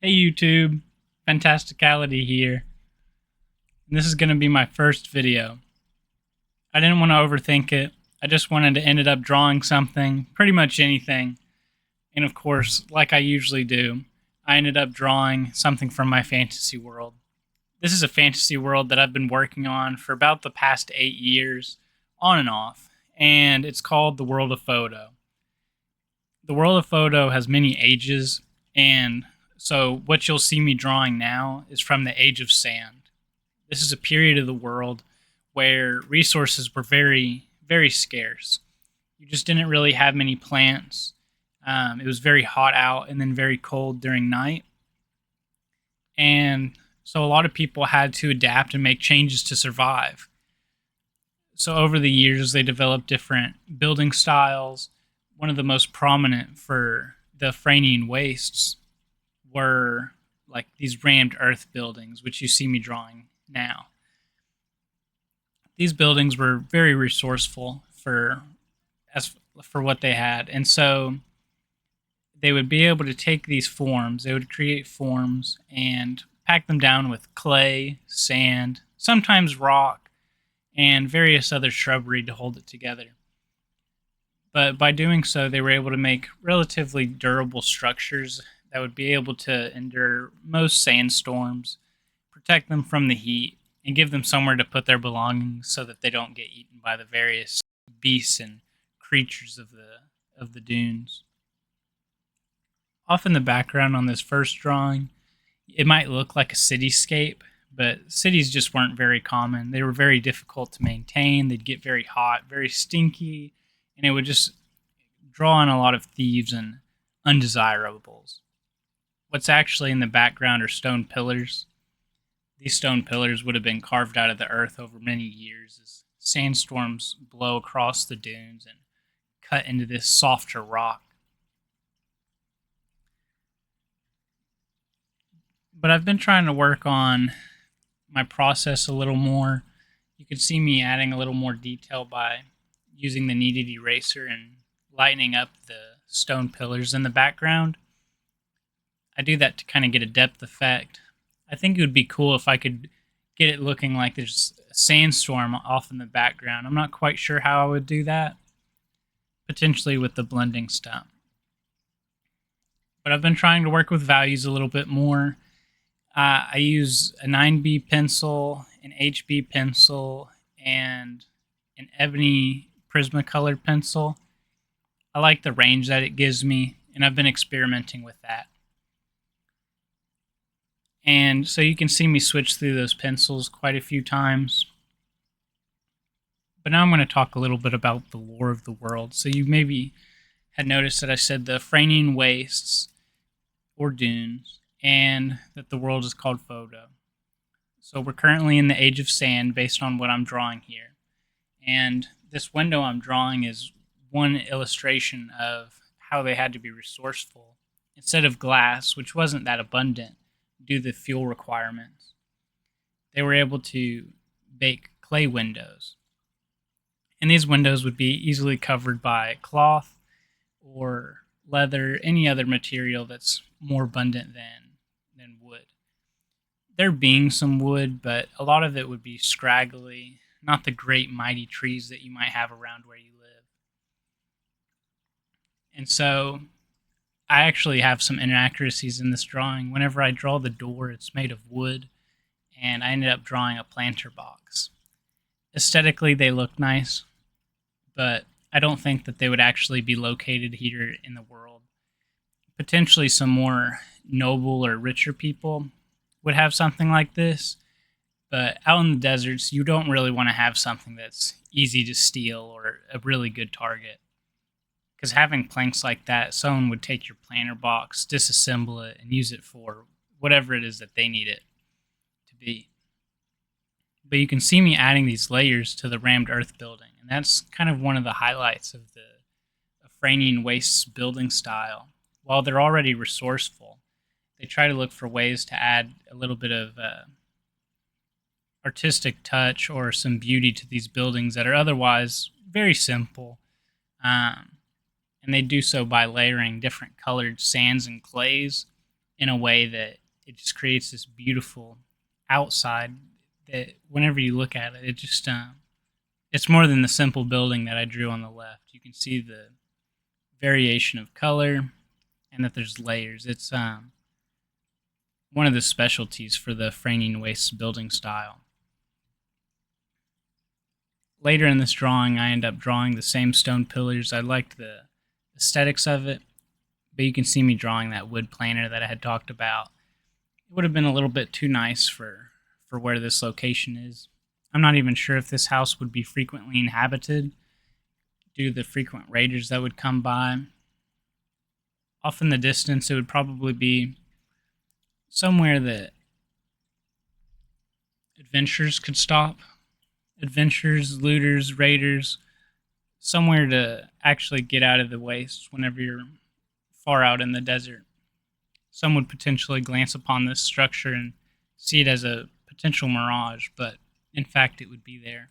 Hey YouTube, Fantasticality here. And this is going to be my first video. I didn't want to overthink it. I just wanted to end up drawing something, pretty much anything. And of course, like I usually do, I ended up drawing something from my fantasy world. This is a fantasy world that I've been working on for about the past 8 years, on and off, and it's called the World of Foedo. The World of Foedo has many ages, and so what you'll see me drawing now is from the Age of Sand. This is a period of the world where resources were very, very scarce. You just didn't really have many plants. It was very hot out and then very cold during night. And so a lot of people had to adapt and make changes to survive. So over the years, they developed different building styles. One of the most prominent for the Franian wastes were like these rammed earth buildings, which you see me drawing now. These buildings were very resourceful for what they had, and so they would be able to take these forms. They would create forms and pack them down with clay, sand, sometimes rock, and various other shrubbery to hold it together. But by doing so, they were able to make relatively durable structures that would be able to endure most sandstorms, protect them from the heat, and give them somewhere to put their belongings so that they don't get eaten by the various beasts and creatures of the dunes. Off in the background on this first drawing, it might look like a cityscape, but cities just weren't very common. They were very difficult to maintain. They'd get very hot, very stinky, and it would just draw on a lot of thieves and undesirables. What's actually in the background are stone pillars. These stone pillars would have been carved out of the earth over many years as sandstorms blow across the dunes and cut into this softer rock. But I've been trying to work on my process a little more. You can see me adding a little more detail by using the kneaded eraser and lightening up the stone pillars in the background. I do that to kind of get a depth effect. I think it would be cool if I could get it looking like there's a sandstorm off in the background. I'm not quite sure how I would do that, potentially with the blending stuff. But I've been trying to work with values a little bit more. I use a 9B pencil, an HB pencil, and an ebony Prismacolor pencil. I like the range that it gives me, and I've been experimenting with that. And so you can see me switch through those pencils quite a few times. But now I'm going to talk a little bit about the lore of the world. So you maybe had noticed that I said the Franian wastes, or dunes, and that the world is called Foedo. So we're currently in the Age of Sand based on what I'm drawing here. And this window I'm drawing is one illustration of how they had to be resourceful. Instead of glass, which wasn't that abundant due to the fuel requirements, they were able to bake clay windows. And these windows would be easily covered by cloth or leather, any other material that's more abundant than wood. There being some wood, but a lot of it would be scraggly, not the great mighty trees that you might have around where you live. And so I actually have some inaccuracies in this drawing. Whenever I draw the door, it's made of wood, and I ended up drawing a planter box. Aesthetically, they look nice, but I don't think that they would actually be located here in the world. Potentially some more noble or richer people would have something like this, but out in the deserts, you don't really want to have something that's easy to steal or a really good target. Because having planks like that, someone would take your planter box, disassemble it, and use it for whatever it is that they need it to be. But you can see me adding these layers to the rammed earth building, and that's kind of one of the highlights of the Franian wastes building style. While they're already resourceful, they try to look for ways to add a little bit of artistic touch or some beauty to these buildings that are otherwise very simple. And they do so by layering different colored sands and clays in a way that it just creates this beautiful outside that whenever you look at it, it just it's more than the simple building that I drew on the left. You can see the variation of color and that there's layers. It's one of the specialties for the framing waste building style. Later in this drawing, I end up drawing the same stone pillars. I liked the aesthetics of it, but you can see me drawing that wood planter that I had talked about. It would have been a little bit too nice for where this location is. I'm not even sure if this house would be frequently inhabited due to the frequent raiders that would come by. Off in the distance, it would probably be somewhere that adventurers could stop. Adventurers, looters, raiders, somewhere to actually get out of the waste whenever you're far out in the desert. Some would potentially glance upon this structure and see it as a potential mirage, but in fact it would be there.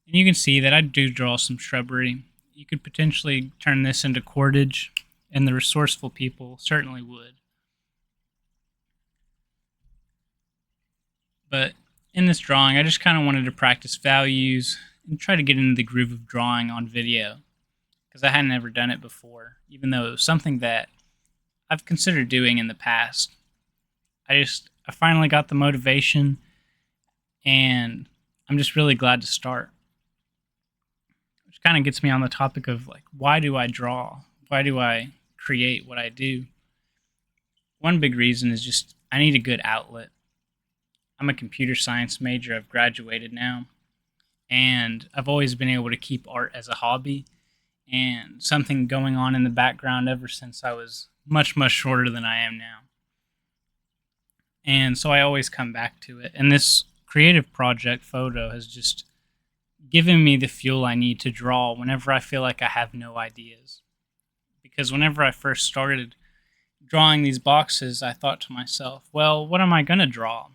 And you can see that I do draw some shrubbery. You could potentially turn this into cordage, and the resourceful people certainly would. But in this drawing, I just kind of wanted to practice values and try to get into the groove of drawing on video, because I hadn't ever done it before, even though it was something that I've considered doing in the past. I finally got the motivation, and I'm just really glad to start. Which kind of gets me on the topic of, like, why do I draw? Why do I create what I do? One big reason is just I need a good outlet. I'm a computer science major. I've graduated now, and I've always been able to keep art as a hobby and something going on in the background ever since I was much, much shorter than I am now. And so I always come back to it. And this creative project, Foedo, has just given me the fuel I need to draw whenever I feel like I have no ideas. Because whenever I first started drawing these boxes, I thought to myself, well, what am I going to draw?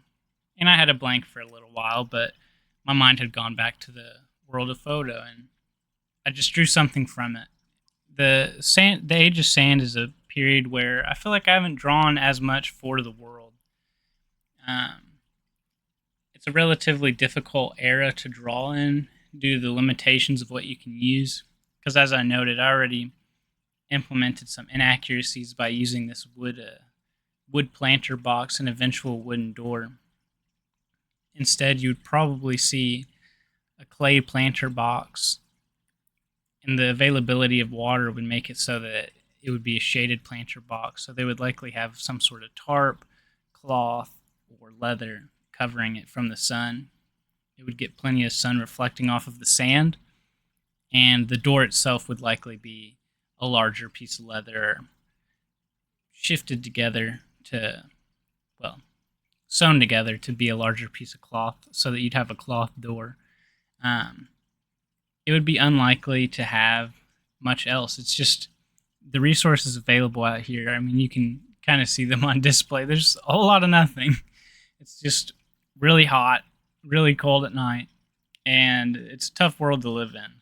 And I had a blank for a little while, but my mind had gone back to the world of Foedo, and I just drew something from it. The Age of Sand is a period where I feel like I haven't drawn as much for the world. It's a relatively difficult era to draw in due to the limitations of what you can use, because as I noted, I already implemented some inaccuracies by using this wood planter box and eventual wooden door. Instead, you would probably see a clay planter box, and the availability of water would make it so that it would be a shaded planter box. So they would likely have some sort of tarp, cloth, or leather covering it from the sun. It would get plenty of sun reflecting off of the sand, and the door itself would likely be a larger piece of leather shifted together to, well, sewn together to be a larger piece of cloth so that you'd have a cloth door. It would be unlikely to have much else. It's just the resources available out here. I mean, you can kind of see them on display. There's a whole lot of nothing. It's just really hot, really cold at night, and it's a tough world to live in.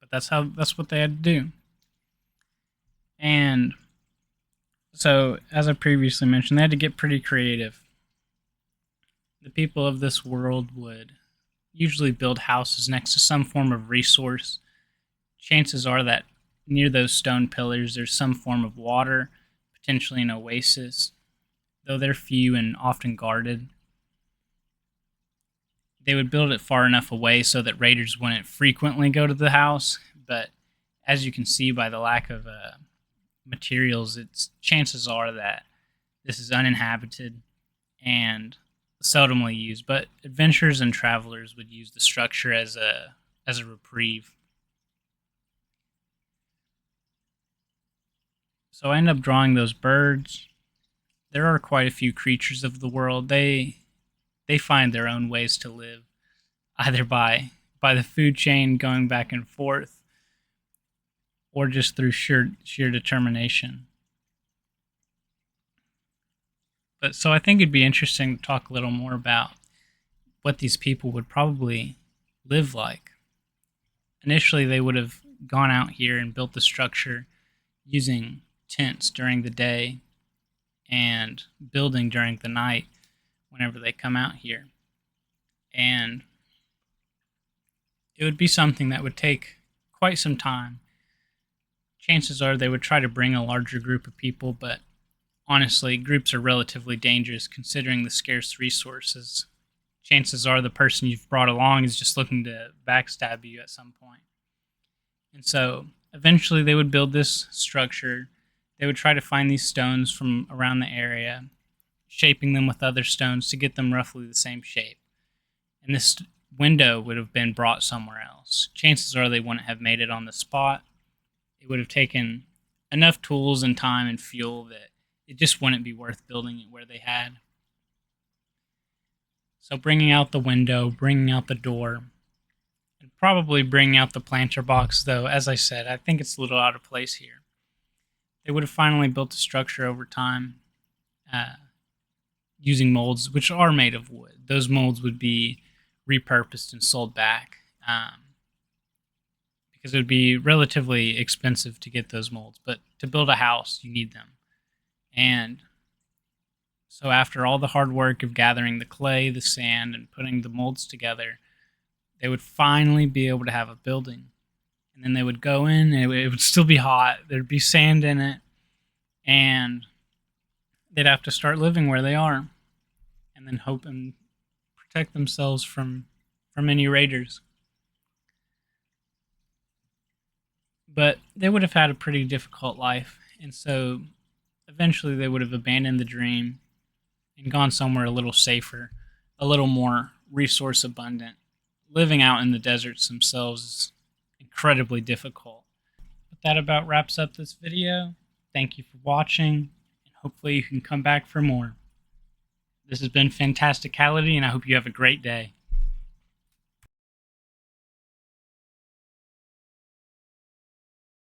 But that's what they had to do. And so, as I previously mentioned, they had to get pretty creative. The people of this world would usually build houses next to some form of resource. Chances are that near those stone pillars there's some form of water, potentially an oasis, though they're few and often guarded. They would build it far enough away so that raiders wouldn't frequently go to the house, but as you can see by the lack of materials, chances are that this is uninhabited and seldomly used, but adventurers and travelers would use the structure as a reprieve. So I end up drawing those birds. There are quite a few creatures of the world. They find their own ways to live, either by the food chain going back and forth, or just through sheer determination. But so I think it'd be interesting to talk a little more about what these people would probably live like. Initially, they would have gone out here and built the structure using tents during the day, and building during the night whenever they come out here. And it would be something that would take quite some time. Chances are they would try to bring a larger group of people, but honestly, groups are relatively dangerous considering the scarce resources. Chances are the person you've brought along is just looking to backstab you at some point. And so eventually they would build this structure. They would try to find these stones from around the area, shaping them with other stones to get them roughly the same shape. And this window would have been brought somewhere else. Chances are they wouldn't have made it on the spot. It would have taken enough tools and time and fuel that it just wouldn't be worth building it where they had. So bringing out the window, bringing out the door, and probably bringing out the planter box, though, as I said, I think it's a little out of place here. They would have finally built a structure over time using molds, which are made of wood. Those molds would be repurposed and sold back because it would be relatively expensive to get those molds. But to build a house, you need them. And so after all the hard work of gathering the clay, the sand, and putting the molds together, they would finally be able to have a building. And then they would go in, and it would still be hot. There'd be sand in it, and they'd have to start living where they are, and then hope and protect themselves from any raiders. But they would have had a pretty difficult life, and so eventually they would have abandoned the dream and gone somewhere a little safer, a little more resource abundant. Living out in the deserts themselves is incredibly difficult. But that about wraps up this video. Thank you for watching, and hopefully you can come back for more. This has been Fantasticality, and I hope you have a great day.